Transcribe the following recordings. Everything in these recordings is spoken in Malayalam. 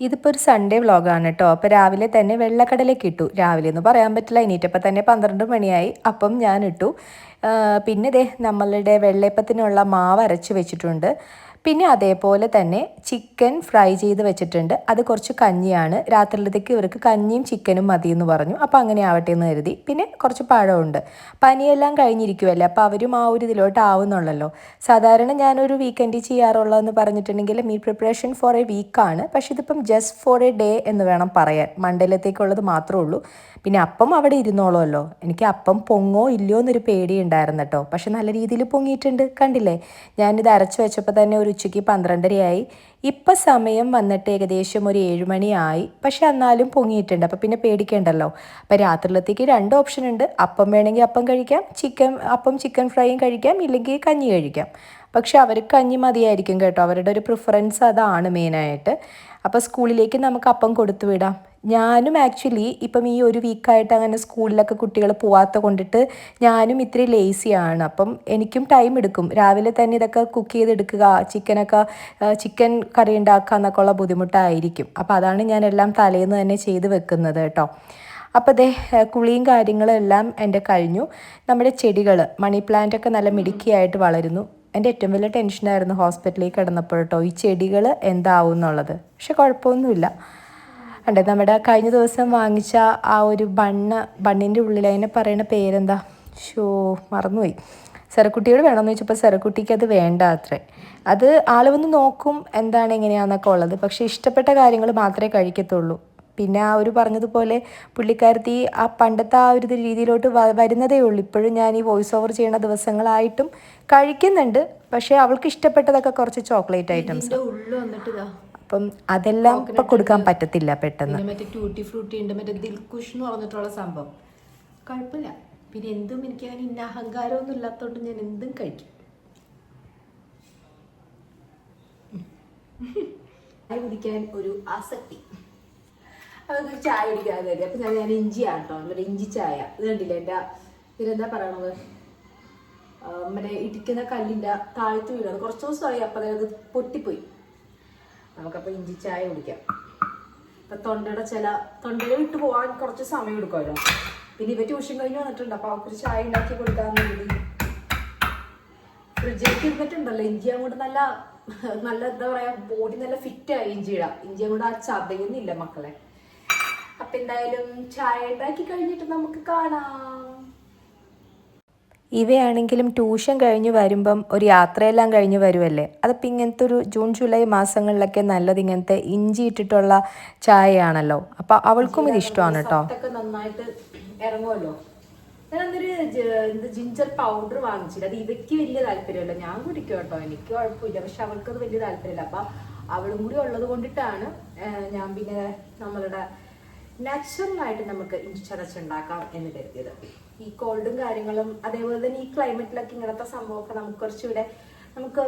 ഇതിപ്പോൾ ഒരു സൺഡേ വ്ളോഗാണ് കേട്ടോ. അപ്പോൾ രാവിലെ തന്നെ വെള്ളക്കടലേക്ക് ഇട്ടു. രാവിലെ എന്ന് പറയാൻ പറ്റില്ല, എണീറ്റപ്പോൾ തന്നെ 12 മണിയായി. അപ്പം ഞാൻ ഇട്ടു. പിന്നെ ദേ നമ്മളുടെ വെള്ളയപ്പത്തിനുള്ള മാവ് അരച്ച് വെച്ചിട്ടുണ്ട്. പിന്നെ അതേപോലെ തന്നെ ചിക്കൻ ഫ്രൈ ചെയ്ത് വെച്ചിട്ടുണ്ട്. അത് കുറച്ച് കഞ്ഞിയാണ്. രാത്രിയിലത്തേക്ക് ഇവർക്ക് കഞ്ഞിയും ചിക്കനും മതി എന്ന് പറഞ്ഞു. അപ്പോൾ അങ്ങനെ ആവട്ടെ എന്ന് കരുതി. പിന്നെ കുറച്ച് പഴമുണ്ട്. പനിയെല്ലാം കഴിഞ്ഞിരിക്കുമല്ലേ, അപ്പോൾ അവരും ആ ഒരു ഇതിലോട്ട് ആവുന്നുള്ളല്ലോ. സാധാരണ ഞാനൊരു വീക്കെൻഡ് ചെയ്യാറുള്ളതെന്ന് പറഞ്ഞിട്ടുണ്ടെങ്കിൽ മീൽ പ്രിപ്പറേഷൻ ഫോർ എ വീക്കാണ്. പക്ഷേ ഇതിപ്പം ജസ്റ്റ് ഫോർ എ ഡേ എന്ന് വേണം പറയാൻ. മണ്ടയിലത്തേക്കുള്ളത് മാത്രമേ ഉള്ളൂ. പിന്നെ അപ്പം അവിടെ ഇരുന്നോളുമല്ലോ. എനിക്ക് അപ്പം പൊങ്ങോ ഇല്ലയോ എന്നൊരു പേടിയുണ്ടായിരുന്നു കേട്ടോ. പക്ഷെ നല്ല രീതിയിൽ പൊങ്ങിയിട്ടുണ്ട്, കണ്ടില്ലേ. ഞാനിത് അരച്ച് വെച്ചപ്പോൾ തന്നെ ഒരു ഉച്ചയ്ക്ക് 12:30 ഇപ്പം സമയം വന്നിട്ട് ഏകദേശം ഒരു 7 മണിയായി. പക്ഷെ എന്നാലും പൊങ്ങിയിട്ടുണ്ട്. അപ്പോൾ പിന്നെ പേടിക്കേണ്ടല്ലോ. അപ്പോൾ രാത്രിയിലത്തേക്ക് 2 ഓപ്ഷൻ ഉണ്ട്. അപ്പം വേണമെങ്കിൽ അപ്പം കഴിക്കാം, ചിക്കൻ ഫ്രൈയും കഴിക്കാം, ഇല്ലെങ്കിൽ കഞ്ഞി കഴിക്കാം. പക്ഷെ അവർക്ക് കഞ്ഞി മതിയായിരിക്കും കേട്ടോ. അവരുടെ ഒരു പ്രിഫറൻസ് അതാണ് മെയിനായിട്ട്. അപ്പോൾ സ്കൂളിലേക്ക് നമുക്ക് അപ്പം കൊടുത്തു വിടാം. ഞാനും ആക്ച്വലി ഇപ്പം ഈ ഒരു വീക്കായിട്ട് അങ്ങനെ സ്കൂളിലൊക്കെ കുട്ടികൾ പോവാത്ത കൊണ്ടിട്ട് ഞാനും ഇത്തിരി ലേസിയാണ്. അപ്പം എനിക്കും ടൈം എടുക്കും. രാവിലെ തന്നെ ഇതൊക്കെ കുക്ക് ചെയ്തെടുക്കുക, ചിക്കൻ കറി ഉണ്ടാക്കുക എന്നൊക്കെ ഉള്ള ബുദ്ധിമുട്ടായിരിക്കും. അപ്പോൾ അതാണ് ഞാനെല്ലാം തലേന്ന് തന്നെ ചെയ്ത് വെക്കുന്നത് കേട്ടോ. അപ്പോൾ ദേ കുളിയും കാര്യങ്ങളെല്ലാം എൻ്റെ കഴിഞ്ഞു. നമ്മുടെ ചെടികൾ, മണി പ്ലാന്റൊക്കെ നല്ല മിടുക്കിയായിട്ട് വളരുന്നു. എൻ്റെ ഏറ്റവും വലിയ ടെൻഷനായിരുന്നു ഹോസ്പിറ്റലിൽ കിടന്നപ്പോൾ ഈ ചെടികൾ എന്താവും എന്നുള്ളത്. പക്ഷെ കുഴപ്പമൊന്നുമില്ല. അതെ, നമ്മുടെ കഴിഞ്ഞ ദിവസം വാങ്ങിച്ച ആ ഒരു ബണ്ണിൻ്റെ ഉള്ളിൽ അതിനെ പറയുന്ന പേരെന്താ, മറന്നുപോയി. സെറക്കുട്ടിയോട് വേണമെന്ന് ചോദിച്ചപ്പോൾ സെറക്കുട്ടിക്ക് അത് വേണ്ട അത്രേ. അത് ആൾ വന്ന് നോക്കും എന്താണ് എങ്ങനെയാണെന്നൊക്കെ ഉള്ളത്. പക്ഷേ ഇഷ്ടപ്പെട്ട കാര്യങ്ങൾ മാത്രമേ കഴിക്കത്തുള്ളൂ. പിന്നെ ആ ഒരു പറഞ്ഞതുപോലെ പുള്ളിക്കാരത്തി ആ പണ്ടത്തെ ആ ഒരു രീതിയിലോട്ട് വരുന്നതേ ഉള്ളൂ. ഇപ്പോഴും ഞാൻ ഈ വോയിസ് ഓവർ ചെയ്യുന്ന ദിവസങ്ങളായിട്ടും കഴിക്കുന്നുണ്ട്. പക്ഷേ അവൾക്ക് ഇഷ്ടപ്പെട്ടതൊക്കെ കുറച്ച് ചോക്ലേറ്റ് ഐറ്റംസ്. അപ്പം അതെല്ലാം ഇപ്പം കൊടുക്കാൻ പറ്റത്തില്ല പെട്ടെന്ന്. മറ്റേ ട്യൂട്ടി ഫ്രൂട്ടി ഉണ്ട്, മറ്റേ ദിൽകുഷ് എന്ന് പറഞ്ഞിട്ടുള്ള സംഭവം. കുഴപ്പമില്ല. പിന്നെ എന്തും എനിക്ക് അങ്ങനെ ഇന്ന അഹങ്കാരമൊന്നും ഇല്ലാത്തതുകൊണ്ട് ഞാൻ എന്തും കഴിക്കും. ചായ കുടിക്കാൻ ഒരു ആസക്തി. അതൊക്കെ ചായ കുടിക്കാൻ കരുതി. അപ്പം ഞാൻ ഇഞ്ചിയാണ് കേട്ടോ, മറ്റേ ഇഞ്ചി ചായ. ഇത് കണ്ടില്ല എൻ്റെ ഇതിലെന്താ പറയണത്, മറ്റേ ഇടിക്കുന്ന കല്ലിൻ്റെ താഴ്ത്തു വീഴാണ്. കുറച്ച് ദിവസമായി. അപ്പം അതായത് പൊട്ടിപ്പോയി. നമുക്കപ്പോൾ ഇഞ്ചി ചായ കുടിക്കാം. അപ്പം തൊണ്ടയിൽ വിട്ട് പോകാൻ കുറച്ച് സമയം എടുക്കുമല്ലോ. പിന്നെ ഇവ ട്യൂഷൻ കഴിഞ്ഞ് വന്നിട്ടുണ്ട്. അപ്പോൾ അവർക്കൊരു ചായ ഉണ്ടാക്കി കൊടുക്കാമെന്ന് കരുതി ഫ്രിഡ്ജിലേക്ക് ഇരുന്നിട്ടുണ്ടല്ലോ. ഇഞ്ചി അങ്ങോട്ട് നല്ല എന്താ പറയുക, ബോഡി നല്ല ഫിറ്റായി ഇഞ്ചി അങ്ങോട്ട് ആ ചതയുന്നില്ല മക്കളെ. അപ്പം എന്തായാലും ചായ ഉണ്ടാക്കി കഴിഞ്ഞിട്ട് നമുക്ക് കാണാം. ഇവയാണെങ്കിലും ട്യൂഷൻ കഴിഞ്ഞ് വരുമ്പം ഒരു യാത്രയെല്ലാം കഴിഞ്ഞ് വരുമല്ലേ. അതിപ്പോൾ ഇങ്ങനത്തെ ഒരു ജൂൺ ജൂലൈ മാസങ്ങളിലൊക്കെ നല്ലത് ഇങ്ങനത്തെ ഇഞ്ചി ഇട്ടിട്ടുള്ള ചായയാണല്ലോ. അപ്പോൾ അവൾക്കും ഇത് ഇഷ്ടമാണ് കേട്ടോ. നന്നായിട്ട് ഇറങ്ങുമല്ലോ. ഞാൻ അന്നൊരു ജിഞ്ചർ പൗഡർ വാങ്ങിച്ചില്ല. അത് ഇവയ്ക്ക് വലിയ താല്പര്യമല്ല. ഞാൻ കുടിക്കും കേട്ടോ, എനിക്ക് കുഴപ്പമില്ല. പക്ഷെ അവൾക്കത് വലിയ താല്പര്യമില്ല. അപ്പം അവളും കൂടി ഉള്ളത് കൊണ്ടിട്ടാണ് ഞാൻ പിന്നെ നമ്മളുടെ നാച്ചുറലായിട്ട് നമുക്ക് ഇഞ്ചി ചതച്ചുണ്ടാക്കാം എന്ന് കരുതിയത്. ഈ കോൾഡും കാര്യങ്ങളും അതേപോലെ തന്നെ ഈ ക്ലൈമറ്റിലൊക്കെ ഇങ്ങനത്തെ സംഭവമൊക്കെ നമുക്ക് കുറച്ചുകൂടെ നമുക്ക്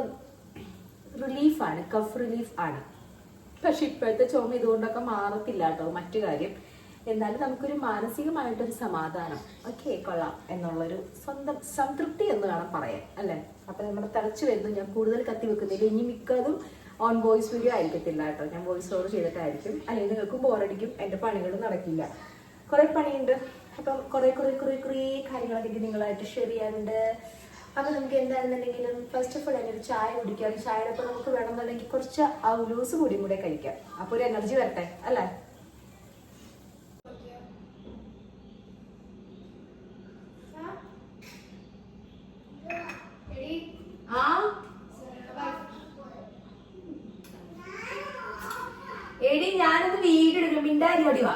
റിലീഫാണ്, കഫ് റിലീഫ് ആണ്. പക്ഷെ ഇപ്പോഴത്തെ ചുമ ഇതുകൊണ്ടൊക്കെ മാറത്തില്ല കേട്ടോ. മറ്റു കാര്യം എന്നാലും നമുക്കൊരു മാനസികമായിട്ടൊരു സമാധാനം, ഓക്കെ കൊള്ളാം എന്നുള്ളൊരു സ്വന്തം സംതൃപ്തി എന്ന് വേണം പറയാൻ, അല്ലേ. അപ്പം നമ്മുടെ തിളച്ചു വരുന്നു. ഞാൻ കൂടുതൽ കത്തി വെക്കുന്നില്ല. ഇനി മിക്കതും ഓൺ വോയിസ് വീഡിയോ ആയിരിക്കത്തില്ല കേട്ടോ. ഞാൻ വോയിസ് ഓവർ ചെയ്തിട്ടായിരിക്കും. അല്ലെങ്കിൽ നിങ്ങൾക്കും ബോറടിക്കും, എൻ്റെ പണികളും നടക്കില്ല. കുറേ പണിയുണ്ട്. അപ്പം കുറേ കാര്യങ്ങളൊക്കെ നിങ്ങളായിട്ട് ഷെയർ ചെയ്യാറുണ്ട്. അപ്പം നമുക്ക് എന്താണെന്നുണ്ടെങ്കിലും ഫസ്റ്റ് ഓഫ് ഓൾ അതിനൊരു ചായ കുടിക്കാം. ചായയുടെ ഒപ്പം നമുക്ക് വേണമെന്നുണ്ടെങ്കിൽ കുറച്ച് ഔലൂസ് കൂടെ കഴിക്കാം. അപ്പോൾ ഒരു എനർജി വരട്ടെ, അല്ലേ. എടി ഞാനത് വീഡിയോ എടുക്കണം. മിണ്ടാരി ഓടിവാ.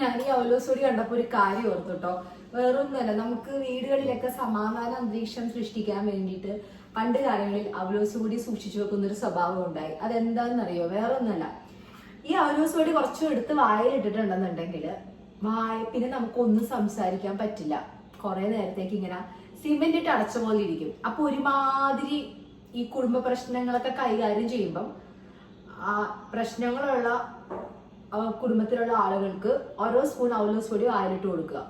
ഞാൻ ഈ ഔലോസോടി കണ്ടപ്പോൾ ഒരു കാര്യം ഓർത്തു കേട്ടോ. വേറൊന്നുമല്ല, നമുക്ക് വീടുകളിലൊക്കെ സമാധാന അന്തരീക്ഷം സൃഷ്ടിക്കാൻ വേണ്ടിയിട്ട് പണ്ട് കാലങ്ങളിൽ ഔലോസോടി സൂക്ഷിച്ചു വെക്കുന്ന ഒരു സ്വഭാവം ഉണ്ടായി. അതെന്താണെന്നറിയോ? വേറൊന്നുമല്ല, ഈ ഔലോസോടി കുറച്ചും എടുത്ത് വായിലിട്ടിട്ടുണ്ടെന്നുണ്ടെങ്കിൽ പിന്നെ നമുക്കൊന്നും സംസാരിക്കാൻ പറ്റില്ല. കുറെ നേരത്തേക്ക് ഇങ്ങനെ സിമെന്റ് ഇട്ട് അടച്ച പോലെ ഇരിക്കും. അപ്പൊ ഒരുമാതിരി ഈ കുടുംബ പ്രശ്നങ്ങളൊക്കെ കൈകാര്യം ചെയ്യുമ്പം ആ പ്രശ്നങ്ങളുള്ള കുടുംബത്തിലുള്ള ആളുകൾക്ക് ഓരോ സ്പൂൺ ഔലോസ് പൊടി വായിലിട്ട് കൊടുക്കുക.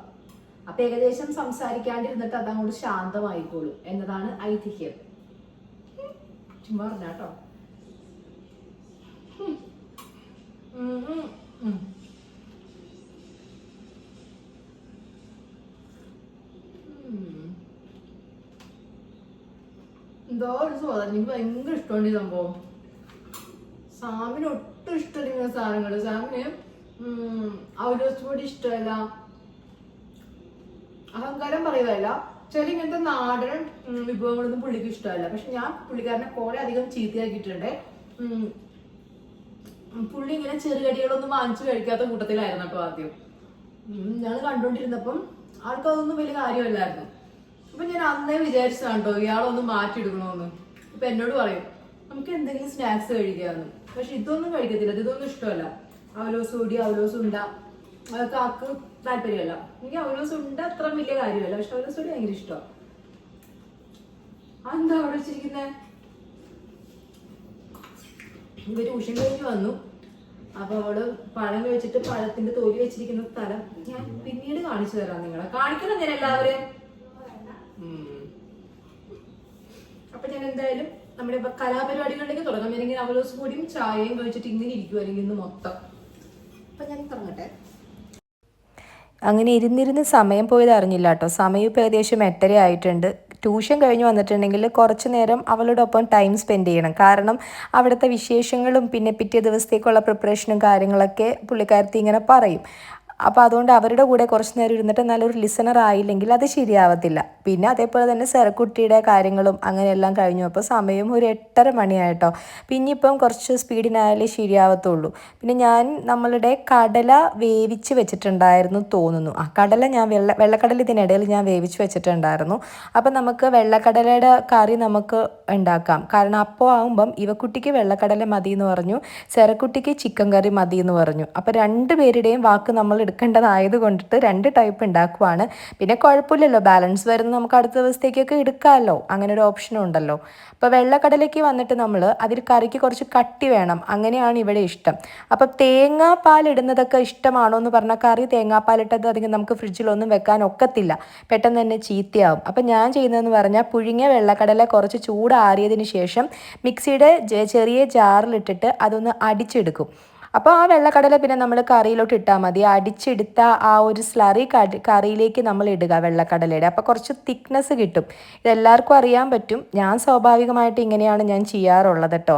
അപ്പൊ ഏകദേശം സംസാരിക്കാണ്ടിരുന്നിട്ട് അതങ്ങോട്ട് ശാന്തമായിക്കോളും എന്നതാണ് ഐതിഹ്യം. ചുമ്മാ പറഞ്ഞാട്ടോ. എന്തോ ഒരു സ്വാദം. എനിക്ക് ഭയങ്കര ഇഷ്ടമുണ്ട് ഈ സംഭവം. സാമിന് ഒട്ടും ഇഷ്ടമില്ല സാധനങ്ങള്. സാമിന് അവലോസ് പൊടി ഇഷ്ടമല്ല, അഹങ്കാരം പറയുകയല്ല, ചില ഇങ്ങനത്തെ നാടൻ വിഭവങ്ങളൊന്നും പുള്ളിക്ക് ഇഷ്ടമല്ല. പക്ഷെ ഞാൻ പുള്ളിക്കാരനെ കുറെ അധികം ചീത്തയാക്കിയിട്ടുണ്ട്. പുള്ളി ഇങ്ങനെ ചെറുകടികളൊന്നും വാങ്ങിച്ചു കഴിക്കാത്ത കൂട്ടത്തിലായിരുന്നു കേട്ടോ ആദ്യം. ഞാൻ കണ്ടോണ്ടിരുന്നപ്പം ആൾക്കതൊന്നും വലിയ കാര്യമല്ലായിരുന്നു. അപ്പൊ ഞാൻ അന്നേ വിചാരിച്ചതാണ് കേട്ടോ ഇയാളൊന്നും മാറ്റിയെടുക്കണോന്ന്. ഇപ്പൊ എന്നോട് പറയും നമുക്ക് എന്തെങ്കിലും സ്നാക്സ് കഴിക്കാമെന്ന്. പക്ഷെ ഇതൊന്നും കഴിക്കത്തില്ല, ഇതൊന്നും ഇഷ്ടമല്ല. അവലോസ് പൊടി, അവലോസ് ഉണ്ട, അതൊക്കെ ആക്ക് താല്പര്യമല്ല. എനിക്ക് അവലോസ് ഉണ്ട അത്ര വലിയ കാര്യമല്ല, പക്ഷെ അവലോസ് പൊടി ഭയങ്കര ഇഷ്ടമാണ്. അതെന്താ അവിടെ വെച്ചിരിക്കുന്നേ? ഇവര് ട്യൂഷൻ കഴിഞ്ഞ് വന്നു. അപ്പൊ അവള് പഴം കഴിച്ചിട്ട് പഴത്തിന്റെ തൊലി വെച്ചിരിക്കുന്ന സ്ഥലം ഞാൻ പിന്നീട് കാണിച്ചു തരാം. നിങ്ങളെ കാണിക്കണം ഞാൻ എല്ലാവരെയും. അപ്പൊ ഞാൻ എന്തായാലും നമ്മുടെ കലാപരിപാടികളിലേക്ക് തുടങ്ങാം. ഞാനിങ്ങനെ അവലോസ് പൊടിയും ചായയും കഴിച്ചിട്ട് ഇങ്ങനെ ഇരിക്കുമായിരിക്കും ഇന്ന് മൊത്തം. അപ്പൊ ഞാൻ തുടങ്ങട്ടെ. അങ്ങനെ ഇരുന്നിരുന്ന് സമയം പോയത് അറിഞ്ഞില്ല കേട്ടോ. സമയം ഇപ്പോൾ ഏകദേശം 8:30 ആയിട്ടുണ്ട്. ട്യൂഷൻ കഴിഞ്ഞ് വന്നിട്ടുണ്ടെങ്കിൽ കുറച്ച് നേരം അവളോടൊപ്പം ടൈം സ്പെൻഡ് ചെയ്യണം. കാരണം അവിടുത്തെ വിശേഷങ്ങളും പിന്നെ പിറ്റേ ദിവസത്തേക്കുള്ള പ്രിപ്പറേഷനും കാര്യങ്ങളൊക്കെ പുള്ളിക്കാരത്തി ഇങ്ങനെ പറയും. അപ്പോൾ അതുകൊണ്ട് അവരുടെ കൂടെ കുറച്ച് നേരം ഇരുന്നിട്ട് നല്ലൊരു ലിസണർ ആയില്ലെങ്കിൽ അത് ശരിയാവത്തില്ല. പിന്നെ അതേപോലെ തന്നെ സെറക്കുട്ടിയുടെ കാര്യങ്ങളും അങ്ങനെയെല്ലാം കഴിഞ്ഞു. അപ്പോൾ സമയം ഒരു 8:30 മണിയായിട്ടോ. പിന്നെ ഇപ്പം കുറച്ച് സ്പീഡിനായാലേ ശരിയാവത്തുള്ളൂ. പിന്നെ ഞാൻ നമ്മളുടെ കടല വേവിച്ച് വെച്ചിട്ടുണ്ടായിരുന്നു തോന്നുന്നു. കടല ഞാൻ വെള്ളക്കടല ഇതിനിടയിൽ ഞാൻ വേവിച്ച് വെച്ചിട്ടുണ്ടായിരുന്നു. അപ്പം നമുക്ക് വെള്ളക്കടലയുടെ കറി നമുക്ക് ഉണ്ടാക്കാം. കാരണം അപ്പോൾ ആകുമ്പം ഇവക്കുട്ടിക്ക് വെള്ളക്കടല മതി എന്ന് പറഞ്ഞു, സെറക്കുട്ടിക്ക് ചിക്കൻ കറി മതി എന്ന് പറഞ്ഞു. അപ്പോൾ 2 പേരുടെയും വാക്ക് നമ്മൾ എടുക്കേണ്ടതായത് കൊണ്ടിട്ട് 2 ടൈപ്പ് ഉണ്ടാക്കുവാണ്. പിന്നെ കുഴപ്പമില്ലല്ലോ, ബാലൻസ് വരുന്നത് നമുക്ക് അടുത്ത ദിവസത്തേക്കൊക്കെ എടുക്കാമല്ലോ, അങ്ങനെ ഒരു ഓപ്ഷനും ഉണ്ടല്ലോ. അപ്പോൾ വെള്ളക്കടലയ്ക്ക് വന്നിട്ട് നമ്മൾ അതിൽ കറിക്ക് കുറച്ച് കട്ടി വേണം, അങ്ങനെയാണ് ഇവിടെ ഇഷ്ടം. അപ്പം തേങ്ങാപ്പാൽ ഇടുന്നതൊക്കെ ഇഷ്ടമാണോ എന്ന് പറഞ്ഞാൽ കറി തേങ്ങാപ്പാലിട്ടത് അധികം നമുക്ക് ഫ്രിഡ്ജിലൊന്നും വെക്കാൻ ഒക്കത്തില്ല, പെട്ടെന്ന് തന്നെ ചീത്തയാവും. അപ്പം ഞാൻ ചെയ്യുന്നതെന്ന് പറഞ്ഞാൽ പുഴുങ്ങിയ വെള്ളക്കടല കുറച്ച് ചൂടാറിയതിന് ശേഷം മിക്സിയുടെ ചെറിയ ജാറിലിട്ടിട്ട് അതൊന്ന് അടിച്ചെടുക്കും. അപ്പോൾ ആ വെള്ളക്കടല പിന്നെ നമ്മൾ കറിയിലോട്ട് ഇട്ടാൽ മതി. അടിച്ചെടുത്ത ആ ഒരു സ്ലറി കറിയിലേക്ക് നമ്മൾ ഇടുക വെള്ളക്കടലയുടെ. അപ്പോൾ കുറച്ച് തിക്നെസ് കിട്ടും. ഇതെല്ലാവർക്കും അറിയാൻ പറ്റും. ഞാൻ സ്വാഭാവികമായിട്ട് ഇങ്ങനെയാണ് ഞാൻ ചെയ്യാറുള്ളത് കേട്ടോ.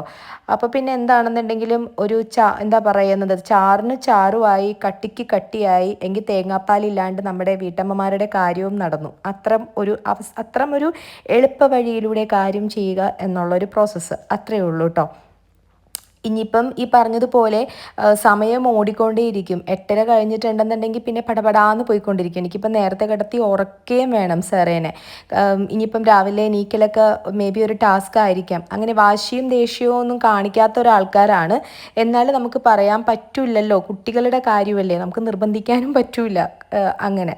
അപ്പോൾ പിന്നെ എന്താണെന്നുണ്ടെങ്കിലും ഒരു എന്താ പറയുന്നത്, ചാറിന് ചാറുമായി, കട്ടിക്ക് കട്ടിയായി, എങ്കിൽ തേങ്ങാപ്പാലില്ലാണ്ട് നമ്മുടെ വീട്ടമ്മമാരുടെ കാര്യവും നടന്നു. അത്തരം ഒരു എളുപ്പ വഴിയിലൂടെ കാര്യം ചെയ്യുക എന്നുള്ളൊരു പ്രോസസ്സ് അത്രയേ ഉള്ളൂ കേട്ടോ. ഇനിയിപ്പം ഈ പറഞ്ഞതുപോലെ സമയം ഓടിക്കൊണ്ടേയിരിക്കും. 8:30 കഴിഞ്ഞിട്ടുണ്ടെന്നുണ്ടെങ്കിൽ പിന്നെ പടപടാന്ന് പോയിക്കൊണ്ടിരിക്കും. എനിക്കിപ്പം നേരത്തെ കിടത്തി ഉറക്കുകയും വേണം സാറേനെ. ഇനിയിപ്പം രാവിലെ എണീക്കലൊക്കെ മേ ബി ഒരു ടാസ്ക് ആയിരിക്കാം. അങ്ങനെ വാശിയും ദേഷ്യവും ഒന്നും കാണിക്കാത്ത ഒരാൾക്കാരാണ്. എന്നാലും നമുക്ക് പറയാൻ പറ്റില്ലല്ലോ, കുട്ടികളുടെ കാര്യമല്ലേ, നമുക്ക് നിർബന്ധിക്കാനും പറ്റില്ല. അങ്ങനെ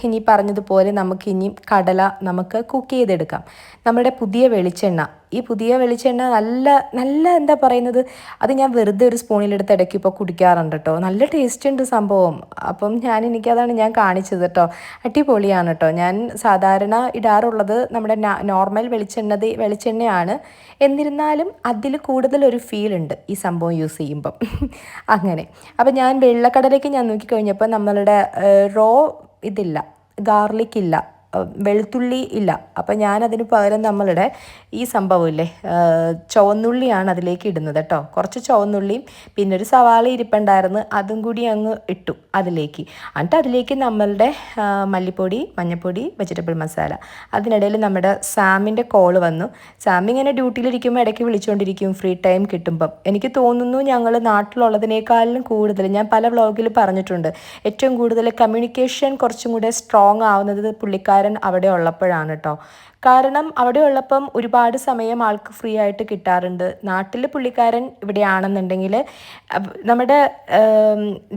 ഇനി പറഞ്ഞതുപോലെ നമുക്കിനി കടല നമുക്ക് കുക്ക് ചെയ്തെടുക്കാം. നമ്മുടെ പുതിയ വെളിച്ചെണ്ണ, ഈ പുതിയ വെളിച്ചെണ്ണ നല്ല എന്താ പറയുന്നത്, അത് ഞാൻ വെറുതെ ഒരു സ്പൂണിലെടുത്ത് ഇടയ്ക്ക് ഇപ്പോൾ കുടിക്കാറുണ്ട് കേട്ടോ. നല്ല ടേസ്റ്റ് ഉണ്ട് സംഭവം. അപ്പം എനിക്കതാണ് ഞാൻ കാണിച്ചത് കേട്ടോ. അടിപൊളിയാണ് കേട്ടോ. ഞാൻ സാധാരണ ഇടാറുള്ളത് നമ്മുടെ നോർമൽ വെളിച്ചെണ്ണയാണ്. എന്നിരുന്നാലും അതിൽ കൂടുതലൊരു ഫീൽ ഉണ്ട് ഈ സംഭവം യൂസ് ചെയ്യുമ്പം. അങ്ങനെ അപ്പം ഞാൻ വെള്ളക്കടലേക്ക് ഞാൻ നോക്കിക്കഴിഞ്ഞപ്പോൾ നമ്മളുടെ ഇതില്ല, ഗാർലിക് ഇല്ല, വെളുത്തുള്ളി ഇല്ല. അപ്പം ഞാനതിന് പകരം നമ്മളുടെ ഈ സംഭവമില്ലേ, ചുവന്നുള്ളിയാണ് അതിലേക്ക് ഇടുന്നത് കേട്ടോ. കുറച്ച് ചുവന്നുള്ളിയും പിന്നെ ഒരു സവാള ഇരിപ്പുണ്ടായിരുന്നു, അതും കൂടി അങ്ങ് ഇട്ടു അതിലേക്ക്. എന്നിട്ട് അതിലേക്ക് നമ്മളുടെ മല്ലിപ്പൊടി, മഞ്ഞൾപ്പൊടി, വെജിറ്റബിൾ മസാല. അതിനിടയിൽ നമ്മുടെ സാമിൻ്റെ കോള് വന്നു. സാം ഇങ്ങനെ ഡ്യൂട്ടിയിലിരിക്കുമ്പോൾ ഇടയ്ക്ക് വിളിച്ചുകൊണ്ടിരിക്കും ഫ്രീ ടൈം കിട്ടുമ്പം. എനിക്ക് തോന്നുന്നു ഞങ്ങൾ നാട്ടിലുള്ളതിനേക്കാളും കൂടുതൽ, ഞാൻ പല വ്ളോഗിൽ പറഞ്ഞിട്ടുണ്ട്, ഏറ്റവും കൂടുതൽ കമ്മ്യൂണിക്കേഷൻ കുറച്ചും കൂടെ സ്ട്രോങ് ആവുന്നത് പുള്ളിക്കാരൻ അവിടെ ഉള്ളപ്പോഴാണ് കേട്ടോ. കാരണം അവിടെ ഉള്ളപ്പം ഒരുപാട് സമയം ആൾക്ക് ഫ്രീ ആയിട്ട് കിട്ടാറുണ്ട്. നാട്ടിൽ പുള്ളിക്കാരൻ ഇവിടെയാണെന്നുണ്ടെങ്കിൽ നമ്മുടെ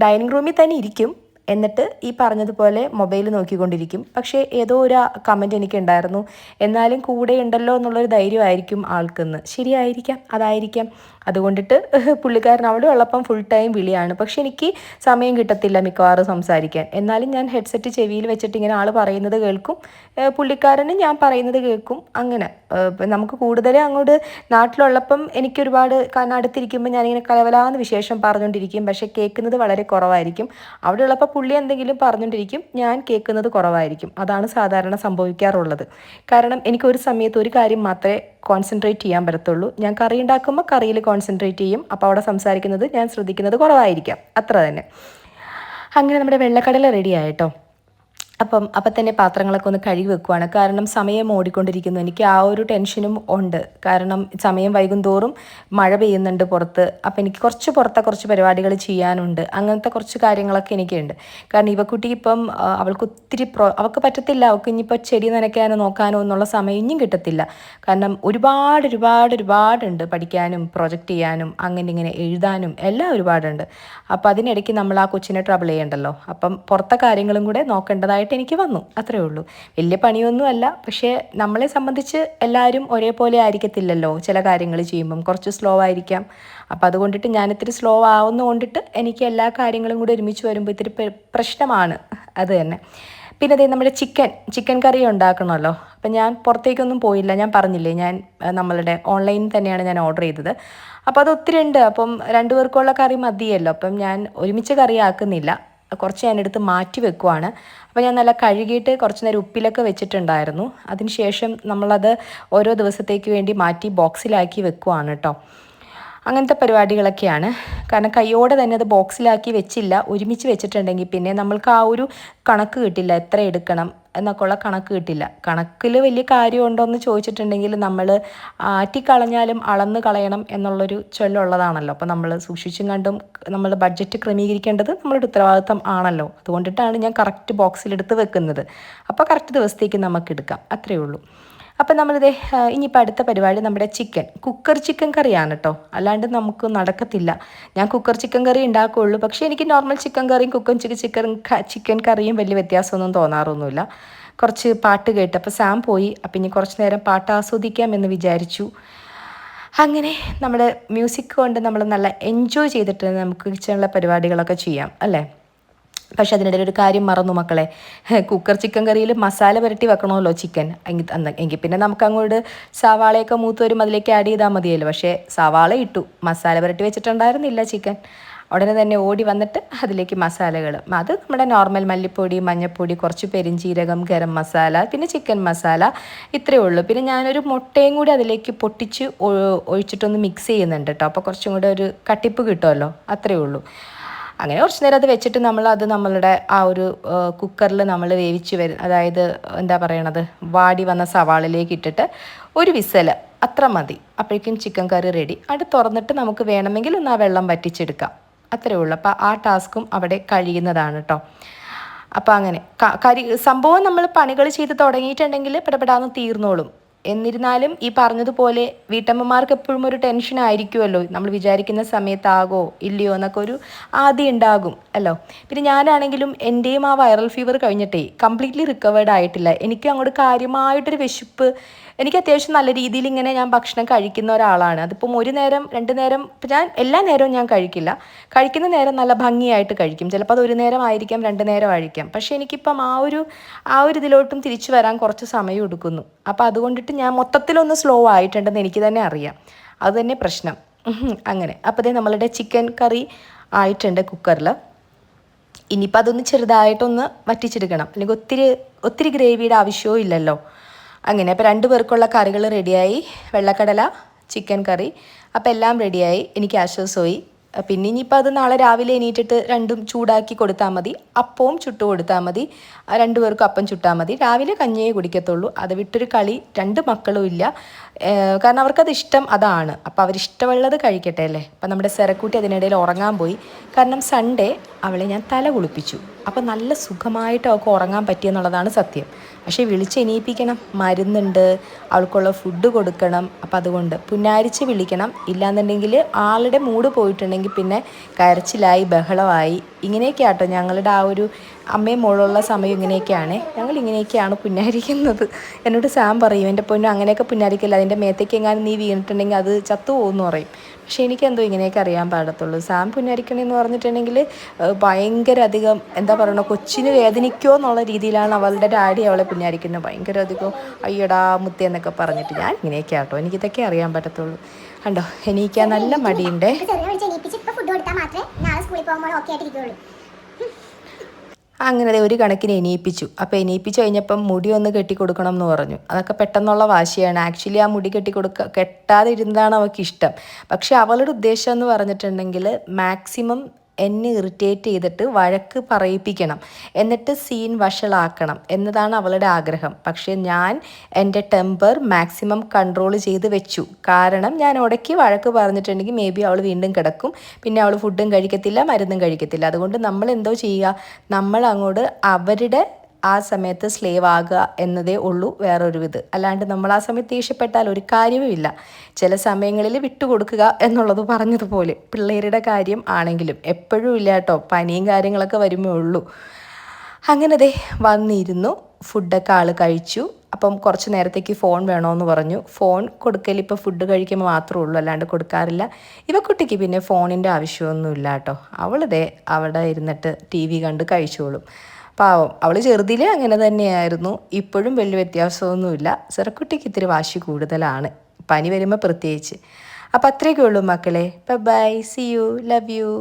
ഡൈനിങ് റൂമിൽ തന്നെ ഇരിക്കും, എന്നിട്ട് ഈ പറഞ്ഞതുപോലെ മൊബൈൽ നോക്കിക്കൊണ്ടിരിക്കും. പക്ഷേ ഏതോ ഒരു കമൻറ്റ് എനിക്കുണ്ടായിരുന്നു, എന്നാലും കൂടെ ഉണ്ടല്ലോ എന്നുള്ളൊരു ധൈര്യമായിരിക്കും ആൾക്കെന്ന്. ശരിയായിരിക്കാം, അതായിരിക്കാം. അതുകൊണ്ടിട്ട് പുള്ളിക്കാരൻ അവിടെ ഉള്ളപ്പം ഫുൾ ടൈം വിളിയാണ്. പക്ഷെ എനിക്ക് സമയം കിട്ടത്തില്ല മിക്കവാറും സംസാരിക്കാൻ. എന്നാലും ഞാൻ ഹെഡ്സെറ്റ് ചെവിയിൽ വെച്ചിട്ട് ഇങ്ങനെ ആൾ പറയുന്നത് കേൾക്കും, പുള്ളിക്കാരന് ഞാൻ പറയുന്നത് കേൾക്കും. അങ്ങനെ നമുക്ക് കൂടുതലും അങ്ങോട്ട് നാട്ടിലുള്ളപ്പം എനിക്കൊരുപാട് കാരണം അടുത്തിരിക്കുമ്പോൾ ഞാനിങ്ങനെ കലവലാന്ന് വിശേഷം പറഞ്ഞുകൊണ്ടിരിക്കും, പക്ഷെ കേൾക്കുന്നത് വളരെ കുറവായിരിക്കും. അവിടെ ഉള്ളപ്പോൾ പുള്ളി എന്തെങ്കിലും പറഞ്ഞുകൊണ്ടിരിക്കും, ഞാൻ കേൾക്കുന്നത് കുറവായിരിക്കും. അതാണ് സാധാരണ സംഭവിക്കാറുള്ളത്. കാരണം എനിക്ക് ഒരു സമയത്ത് ഒരു കാര്യം മാത്രമേ കോൺസെൻട്രേറ്റ് ചെയ്യാൻ പറ്റത്തുള്ളൂ. ഞാൻ കറി ഉണ്ടാക്കുമ്പോൾ കറിയിൽ കോൺസെൻട്രേറ്റ് ചെയ്യും. അപ്പോൾ അവിടെ സംസാരിക്കുന്നത് ഞാൻ ശ്രദ്ധിക്കുന്നത് കുറവായിരിക്കാം, അത്ര തന്നെ. അങ്ങനെ നമ്മുടെ വെള്ളക്കടല റെഡി ആയിട്ടോ. അപ്പം തന്നെ പാത്രങ്ങളൊക്കെ ഒന്ന് കഴുകി വെക്കുവാണ്. കാരണം സമയം ഓടിക്കൊണ്ടിരിക്കുന്നു. എനിക്ക് ആ ഒരു ടെൻഷനും ഉണ്ട്. കാരണം സമയം വൈകുന്തോറും മഴ പെയ്യുന്നുണ്ട് പുറത്ത്. അപ്പം എനിക്ക് കുറച്ച് പരിപാടികൾ ചെയ്യാനുണ്ട്. അങ്ങനത്തെ കുറച്ച് കാര്യങ്ങളൊക്കെ എനിക്കുണ്ട്. കാരണം ഇവക്കുട്ടി ഇപ്പം അവൾക്ക് അവൾക്ക് പറ്റത്തില്ല. അവൾക്ക് ഇനിയിപ്പോൾ ചെടി നനയ്ക്കാനോ നോക്കാനോ എന്നുള്ള സമയം ഇനിയും കിട്ടത്തില്ല. കാരണം ഒരുപാടുണ്ട് പഠിക്കാനും പ്രൊജക്റ്റ് ചെയ്യാനും അങ്ങനെ ഇങ്ങനെ എഴുതാനും എല്ലാം ഒരുപാടുണ്ട്. അപ്പോൾ അതിനിടയ്ക്ക് നമ്മൾ ആ കൊച്ചിനെ ട്രബിൾ ചെയ്യണ്ടല്ലോ. അപ്പം പുറത്തെ കാര്യങ്ങളും കൂടെ നോക്കേണ്ടതായിട്ട് എനിക്ക് വന്നു, അത്രേ ഉള്ളൂ. വലിയ പണിയൊന്നുമല്ല. പക്ഷേ നമ്മളെ സംബന്ധിച്ച് എല്ലാവരും ഒരേപോലെ ആയിരിക്കത്തില്ലല്ലോ. ചില കാര്യങ്ങൾ ചെയ്യുമ്പം കുറച്ച് സ്ലോ ആയിരിക്കാം. അപ്പം അതുകൊണ്ടിട്ട് ഞാനിത്തിരി സ്ലോ ആവുന്ന കൊണ്ടിട്ട് എനിക്ക് എല്ലാ കാര്യങ്ങളും കൂടി ഒരുമിച്ച് വരുമ്പോൾ ഇത്തിരി പ്രശ്നമാണ്. അത് തന്നെ. പിന്നെ അതേ നമ്മുടെ ചിക്കൻ കറി ഉണ്ടാക്കണമല്ലോ. അപ്പം ഞാൻ പുറത്തേക്കൊന്നും പോയില്ല. ഞാൻ പറഞ്ഞില്ലേ, ഞാൻ നമ്മളുടെ ഓൺലൈനിൽ തന്നെയാണ് ഞാൻ ഓർഡർ ചെയ്തത്. അപ്പോൾ അത് ഒത്തിരി ഉണ്ട്. അപ്പം 2 പേർക്കുള്ള കറി മതിയല്ലോ. അപ്പം ഞാൻ ഒരുമിച്ച് കറി ആക്കുന്നില്ല, കുറച്ച് ഞാനെടുത്ത് മാറ്റി വെക്കുവാണ്. അപ്പോൾ ഞാൻ നല്ല കഴുകിയിട്ട് കുറച്ച് നേരം ഉപ്പിലൊക്കെ വെച്ചിട്ടുണ്ടായിരുന്നു. അതിനുശേഷം നമ്മളത് ഓരോ ദിവസത്തേക്ക് വേണ്ടി മാറ്റി ബോക്സിലാക്കി വെക്കുവാണ് കേട്ടോ. അങ്ങനത്തെ പരിപാടികളൊക്കെയാണ്. കാരണം കയ്യോടെ തന്നെ അത് ബോക്സിലാക്കി വെച്ചില്ല. ഒരുമിച്ച് വെച്ചിട്ടുണ്ടെങ്കിൽ പിന്നെ നമ്മൾക്ക് ആ ഒരു കണക്ക് കിട്ടില്ല, എത്ര എടുക്കണം എന്നൊക്കെ ഉള്ള കണക്ക് കിട്ടില്ല. കണക്കിൽ വലിയ കാര്യമുണ്ടോ എന്ന് ചോദിച്ചിട്ടുണ്ടെങ്കിൽ നമ്മൾ ആറ്റിക്കളഞ്ഞാലും അളന്ന് കളയണം എന്നുള്ളൊരു ചൊല്ലുള്ളതാണല്ലോ. അപ്പോൾ നമ്മൾ സൂക്ഷിച്ചും കണ്ടും നമ്മൾ ബഡ്ജറ്റ് ക്രമീകരിക്കേണ്ടത് നമ്മളുടെ ഉത്തരവാദിത്തം ആണല്ലോ. അതുകൊണ്ടിട്ടാണ് ഞാൻ കറക്റ്റ് ബോക്സിലെടുത്ത് വെക്കുന്നത്. അപ്പോൾ കറക്റ്റ് ദിവസത്തേക്ക് നമുക്ക് എടുക്കാം, അത്രയേ ഉള്ളൂ. അപ്പം നമ്മളിതേ ഇനിയിപ്പോൾ അടുത്ത പരിപാടി നമ്മുടെ കുക്കർ ചിക്കൻ കറിയാണ് കേട്ടോ. അല്ലാണ്ട് നമുക്ക് നടക്കത്തില്ല. ഞാൻ കുക്കർ ചിക്കൻ കറി ഉണ്ടാക്കുകയുള്ളൂ. പക്ഷേ എനിക്ക് നോർമൽ ചിക്കൻ കറിയും ചിക്കൻ കറിയും വലിയ വ്യത്യാസമൊന്നും തോന്നാറൊന്നുമില്ല. കുറച്ച് പാട്ട് കേട്ടപ്പോൾ സാം പോയി. അപ്പം ഇനി കുറച്ച് നേരം പാട്ട് ആസ്വദിക്കാം എന്ന് വിചാരിച്ചു. അങ്ങനെ നമ്മുടെ മ്യൂസിക് കൊണ്ട് നമ്മൾ നല്ല എൻജോയ് ചെയ്തിട്ട് നമുക്ക് കിച്ചണിലെ പരിപാടികളൊക്കെ ചെയ്യാം അല്ലേ. പക്ഷെ അതിനിടയിൽ ഒരു കാര്യം മറന്നു മക്കളെ. കുക്കർ ചിക്കൻ കറിയിൽ മസാല പുരട്ടി വെക്കണമല്ലോ ചിക്കൻ. എങ്കിൽ പിന്നെ നമുക്ക് അങ്ങോട്ട് സവാളയൊക്കെ മൂത്ത് വരും, അതിലേക്ക് ആഡ് ചെയ്താൽ മതിയല്ലോ. പക്ഷേ സവാള ഇട്ടു, മസാല പുരട്ടി വെച്ചിട്ടുണ്ടായിരുന്നില്ല ചിക്കൻ. ഉടനെ തന്നെ ഓടി വന്നിട്ട് അതിലേക്ക് മസാലകൾ, അത് നമ്മുടെ നോർമൽ മല്ലിപ്പൊടി, മഞ്ഞൾപ്പൊടി, കുറച്ച് പെരിഞ്ചീരകം, ഗരം മസാല, പിന്നെ ചിക്കൻ മസാല, ഇത്രയേ ഉള്ളൂ. പിന്നെ ഞാനൊരു മുട്ടയും കൂടി അതിലേക്ക് പൊട്ടിച്ച് ഒഴിച്ചിട്ടൊന്ന് മിക്സ് ചെയ്യുന്നുണ്ട് കേട്ടോ. അപ്പോൾ കുറച്ചും കൂടെ ഒരു കട്ടിപ്പ് കിട്ടുമല്ലോ, അത്രയേ ഉള്ളൂ. അങ്ങനെ കുറച്ച് നേരം അത് വെച്ചിട്ട് നമ്മളുടെ ആ ഒരു കുക്കറിൽ നമ്മൾ അതായത് എന്താ പറയണത്, വാടി വന്ന സവാളിലേക്ക് ഇട്ടിട്ട് ഒരു വിസൽ അത്ര മതി. അപ്പോഴേക്കും ചിക്കൻ കറി റെഡി. അത് തുറന്നിട്ട് നമുക്ക് വേണമെങ്കിൽ ഒന്ന് ആ വെള്ളം വറ്റിച്ചെടുക്കാം, അത്രയേ ഉള്ളൂ. അപ്പോൾ ആ ടാസ്കും അവിടെ കഴിയുന്നതാണ് കേട്ടോ. അപ്പോൾ അങ്ങനെ സംഭവം നമ്മൾ പണികൾ ചെയ്ത് തുടങ്ങിയിട്ടുണ്ടെങ്കിൽ പെടപെടാന്ന് തീർന്നോളും. എന്നിരുന്നാലും ഈ പറഞ്ഞതുപോലെ വീട്ടമ്മമാർക്ക് എപ്പോഴും ഒരു ടെൻഷൻ ആയിരിക്കുമല്ലോ. നമ്മൾ വിചാരിക്കുന്ന സമയത്താകോ ഇല്ലയോ എന്നൊക്കെ ഒരു ആദ്യം ഉണ്ടാകും അല്ലോ. പിന്നെ ഞാനാണെങ്കിലും എൻ്റെയും ആ വൈറൽ ഫീവർ കഴിഞ്ഞിട്ടേ കംപ്ലീറ്റ്ലി റിക്കവേർഡ് ആയിട്ടില്ല. എനിക്ക് അങ്ങോട്ട് കാര്യമായിട്ടൊരു വിശപ്പ്, എനിക്ക് അത്യാവശ്യം നല്ല രീതിയിൽ ഇങ്ങനെ ഞാൻ ഭക്ഷണം കഴിക്കുന്ന ഒരാളാണ്. അതിപ്പം 1 നേരം 2 നേരം, ഇപ്പം ഞാൻ എല്ലാ നേരവും ഞാൻ കഴിക്കില്ല. കഴിക്കുന്ന നേരം നല്ല ഭംഗിയായിട്ട് കഴിക്കും. ചിലപ്പോൾ അത് 1 നേരം ആയിരിക്കാം, 2 നേരം ആയിരിക്കാം. പക്ഷേ എനിക്കിപ്പം ആ ഒരു ഇതിലോട്ടും തിരിച്ചു വരാൻ കുറച്ച് സമയം എടുക്കുന്നു. അപ്പോൾ അതുകൊണ്ടിട്ട് ഞാൻ മൊത്തത്തിലൊന്ന് സ്ലോ ആയിട്ടുണ്ടെന്ന് എനിക്ക് തന്നെ അറിയാം. അത് തന്നെ പ്രശ്നം. അങ്ങനെ അപ്പോൾ അതേ നമ്മളുടെ ചിക്കൻ കറി ആയിട്ടുണ്ട് കുക്കറിൽ. ഇനിയിപ്പോൾ അതൊന്ന് ചെറുതായിട്ടൊന്ന് വറ്റിച്ചെടുക്കണം, അല്ലെങ്കിൽ ഒത്തിരി ഗ്രേവിയുടെ ആവശ്യവും ഇല്ലല്ലോ. അങ്ങനെ അപ്പോൾ 2 പേർക്കുള്ള കറികൾ റെഡിയായി. വെള്ളക്കടല, ചിക്കൻ കറി, അപ്പോൾ എല്ലാം റെഡിയായി. എനിക്ക് ആശ്വാസമായി. പിന്നെ ഇനിയിപ്പോൾ അത് നാളെ രാവിലെ എണീറ്റിട്ട് രണ്ടും ചൂടാക്കി കൊടുത്താൽ മതി. അപ്പവും ചുട്ടു കൊടുത്താൽ മതി. 2 പേർക്കും അപ്പം ചുട്ടാൽ മതി. രാവിലെ കഞ്ഞിയേ കുടിക്കത്തുള്ളൂ. അത് വിട്ടൊരു കളി 2 മക്കളും ഇല്ല. കാരണം അവർക്കത് ഇഷ്ടം അതാണ്. അപ്പോൾ അവരിഷ്ടമുള്ളത് കഴിക്കട്ടെ അല്ലേ. അപ്പം നമ്മുടെ സെറക്കൂട്ടി അതിനിടയിൽ ഉറങ്ങാൻ പോയി. കാരണം സൺഡേ അവളെ ഞാൻ തല കുളിപ്പിച്ചു. അപ്പോൾ നല്ല സുഖമായിട്ട് അവൾക്ക് ഉറങ്ങാൻ പറ്റിയെന്നുള്ളതാണ് സത്യം. പക്ഷേ വിളിച്ചെണീപ്പിക്കണം, മരുന്നുണ്ട്, അവൾക്കുള്ള ഫുഡ് കൊടുക്കണം. അപ്പം അതുകൊണ്ട് പുന്നാരിച്ച് വിളിക്കണം. ഇല്ലാന്നുണ്ടെങ്കിൽ ആളുടെ മൂഡ് പോയിട്ടുണ്ടെങ്കിൽ പിന്നെ കരച്ചിലായി, ബഹളമായി, ഇങ്ങനെയൊക്കെ ആട്ടോ ഞങ്ങളുടെ ആ അമ്മയും മോളുള്ള സമയം ഇങ്ങനെയൊക്കെയാണ്, ഞങ്ങൾ ഇങ്ങനെയൊക്കെയാണ് പുന്നാരിക്കുന്നത്. എന്നോട് സാം പറയും, എൻ്റെ പൊന്നു അങ്ങനെയൊക്കെ പുന്നാരിക്കില്ല, അതിൻ്റെ മേത്തേക്ക് എങ്ങാനും നീ വീണിട്ടുണ്ടെങ്കിൽ അത് ചത്തു പോകുമെന്ന് പറയും. പക്ഷേ എനിക്കെന്തോ ഇങ്ങനെയൊക്കെ അറിയാൻ പാടത്തുള്ളൂ. സാം പുന്നാരിക്കണമെന്ന് പറഞ്ഞിട്ടുണ്ടെങ്കിൽ ഭയങ്കര അധികം എന്താ പറയുക, കൊച്ചിന് വേദനിക്കുമോ എന്നുള്ള രീതിയിലാണ് അവളുടെ ഡാഡി അവളെ പുന്നാരിക്കുന്നത്. ഭയങ്കര അധികം അയ്യടാ മുത്തേ എന്നൊക്കെ പറഞ്ഞിട്ട്. ഞാൻ ഇങ്ങനെയൊക്കെ ആട്ടോ, എനിക്കിതൊക്കെ അറിയാൻ പറ്റത്തുള്ളൂ. കണ്ടോ, എനിക്ക് നല്ല മടിയുണ്ടേ. അങ്ങനെ ഒരു കണക്കിന് എണീപ്പിച്ചു. അപ്പോൾ എണീപ്പിച്ച് കഴിഞ്ഞപ്പം മുടി ഒന്ന് കെട്ടിക്കൊടുക്കണം എന്ന് പറഞ്ഞു. അതൊക്കെ പെട്ടെന്നുള്ള വാശിയാണ്. ആക്ച്വലി ആ മുടി കെട്ടാതെ ഇരുന്നതാണ് അവൾക്ക് ഇഷ്ടം. പക്ഷെ അവളുടെ ഉദ്ദേശം എന്ന് പറഞ്ഞിട്ടുണ്ടെങ്കിൽ മാക്സിമം എന്നെ ഇറിറ്റേറ്റ് ചെയ്തിട്ട് വഴക്ക് പറയിപ്പിക്കണം, എന്നിട്ട് സീൻ വഷളാക്കണം എന്നതാണ് അവളുടെ ആഗ്രഹം. പക്ഷേ ഞാൻ എൻ്റെ ടെമ്പർ മാക്സിമം കൺട്രോൾ ചെയ്ത് വെച്ചു. കാരണം ഞാൻ ഉടക്കി വഴക്ക് പറഞ്ഞിട്ടുണ്ടെങ്കിൽ മേ ബി അവൾ വീണ്ടും കിടക്കും, പിന്നെ അവൾ ഫുഡും കഴിക്കത്തില്ല, മരുന്നും കഴിക്കത്തില്ല. അതുകൊണ്ട് നമ്മൾ എന്തോ ചെയ്യുക, നമ്മൾ അങ്ങോട്ട് അവരുടെ ആ സമയത്ത് സ്ലേവ് ആകുക എന്നതേ ഉള്ളൂ, വേറൊരു ഇത്. അല്ലാണ്ട് നമ്മൾ ആ സമയത്ത് ദേഷ്യപ്പെട്ടാൽ ഒരു കാര്യവുമില്ല. ചില സമയങ്ങളിൽ വിട്ടുകൊടുക്കുക എന്നുള്ളത് പറഞ്ഞതുപോലെ പിള്ളേരുടെ കാര്യം ആണെങ്കിലും എപ്പോഴും ഇല്ല കേട്ടോ, പനിയും കാര്യങ്ങളൊക്കെ വരുമേ ഉള്ളൂ. അങ്ങനെ ദേ വന്നിരുന്നു, ഫുഡൊക്കെ ആൾ കഴിച്ചു. അപ്പം കുറച്ച് നേരത്തേക്ക് ഫോൺ വേണമെന്ന് പറഞ്ഞു. ഫോൺ കൊടുക്കൽ ഇപ്പോൾ ഫുഡ് കഴിക്കുമ്പോൾ മാത്രമേ ഉള്ളൂ, അല്ലാണ്ട് കൊടുക്കാറില്ല. ഇവക്കുട്ടിക്ക് പിന്നെ ഫോണിൻ്റെ ആവശ്യമൊന്നുമില്ല കേട്ടോ. അവൾ ദേ അവിടെ ഇരുന്നിട്ട് TV കണ്ട് കഴിച്ചോളും. പാവം, അവൾ ചെറുതിലേ അങ്ങനെ തന്നെയായിരുന്നു. ഇപ്പോഴും വലിയ വ്യത്യാസമൊന്നുമില്ല. ചെറുക്കുട്ടിക്ക് ഇത്തിരി വാശി കൂടുതലാണ്, പനി വരുമ്പോൾ പ്രത്യേകിച്ച്. അപ്പോൾ അത്രയൊക്കെ ഉള്ളൂ മക്കളെ. Bye, see you, love U.